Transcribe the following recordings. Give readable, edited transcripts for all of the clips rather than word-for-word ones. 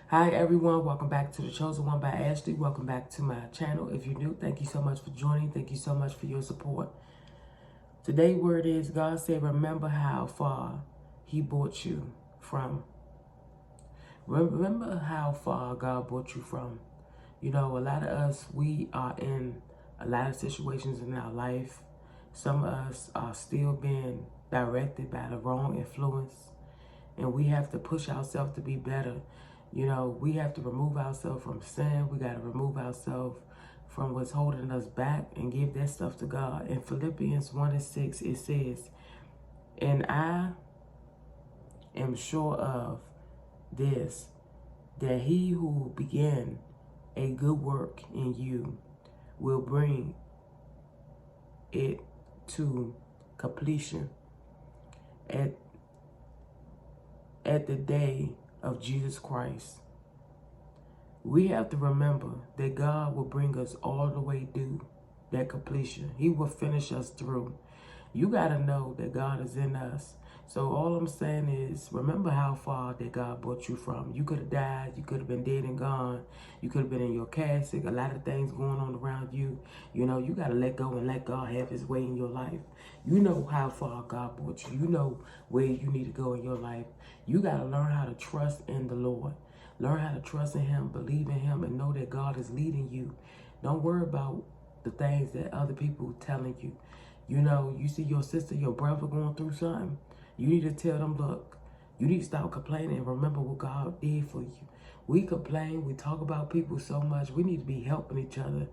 Hi everyone, welcome back to The Chosen One by Ashley. Welcome back to my channel. If you're new, thank you so much for joining. Thank you so much for your support. Today's word is, God said, remember how far he brought you from. Remember how far God brought you from. You know, a lot of us, we are in a lot of situations in our life. Some of us are still being directed by the wrong influence. And we have to push ourselves to be better. You know, we have to remove ourselves from sin. We got to remove ourselves from what's holding us back and give that stuff to God. In Philippians 1:6, it says, and I am sure of this, that he who began a good work in you will bring it to completion at the day of Jesus Christ. We have to remember that God will bring us all the way through that completion. He will finish us through. You got to know that God is in us. So all I'm saying is, remember how far that God brought you from. You could have died. You could have been dead and gone. You could have been in your casket. A lot of things going on around you. You know, you got to let go and let God have his way in your life. You know how far God brought you. You know where you need to go in your life. You got to learn how to trust in the Lord. Learn how to trust in him, believe in him, and know that God is leading you. Don't worry about the things that other people telling you. You know, you see your sister, your brother going through something. You need to tell them, look, you need to stop complaining and remember what God did for you. We complain, we talk about people so much. We need to be helping each other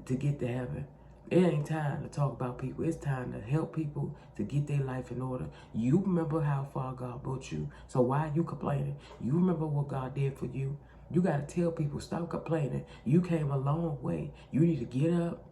to get to heaven. It ain't time to talk about people. It's time to help people to get their life in order. You remember how far God brought you. So why are you complaining? You remember what God did for you. You got to tell people, stop complaining. You came a long way. You need to get up,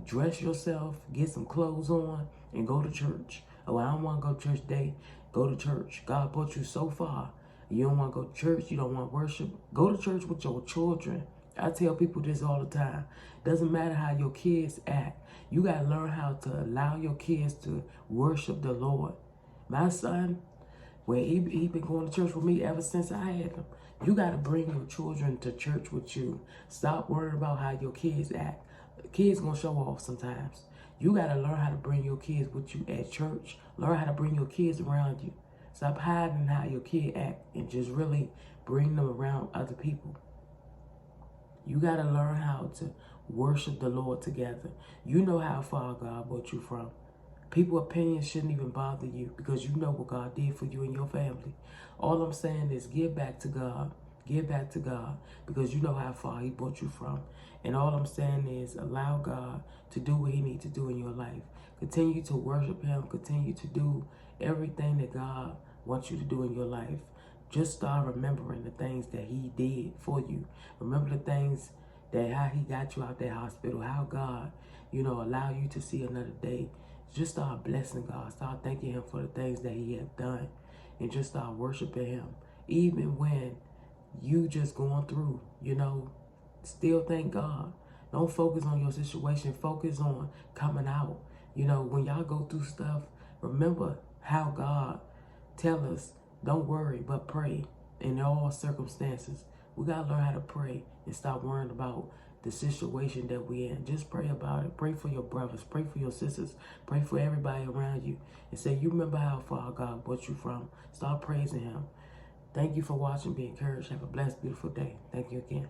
dress yourself, get some clothes on, and go to church. Oh, I don't want to go to church today. Go to church. God brought you so far. You don't want to go to church. You don't want to worship. Go to church with your children. I tell people this all the time. Doesn't matter how your kids act. You got to learn how to allow your kids to worship the Lord. My son, well, he been going to church with me ever since I had him. You got to bring your children to church with you. Stop worrying about how your kids act. Kids going to show off sometimes. You got to learn how to bring your kids with you at church. Learn how to bring your kids around you. Stop hiding how your kid act and just really bring them around other people. You got to learn how to worship the Lord together. You know how far God brought you from. People's opinions shouldn't even bother you because you know what God did for you and your family. All I'm saying is give back to God. Give back to God because you know how far he brought you from. And all I'm saying is allow God to do what he needs to do in your life. Continue to worship him. Continue to do everything that God wants you to do in your life. Just start remembering the things that he did for you. Remember the things that how he got you out that hospital, how God, you know, allow you to see another day. Just start blessing God. Start thanking him for the things that he has done. And just start worshiping him. Even when you just going through, you know, still thank God. Don't focus on your situation. Focus on coming out. You know, when y'all go through stuff, remember how God tell us, don't worry, but pray in all circumstances. We got to learn how to pray and stop worrying about the situation that we're in. Just pray about it. Pray for your brothers. Pray for your sisters. Pray for everybody around you. And say, you remember how far God brought you from. Start praising him. Thank you for watching. Be encouraged. Have a blessed, beautiful day. Thank you again.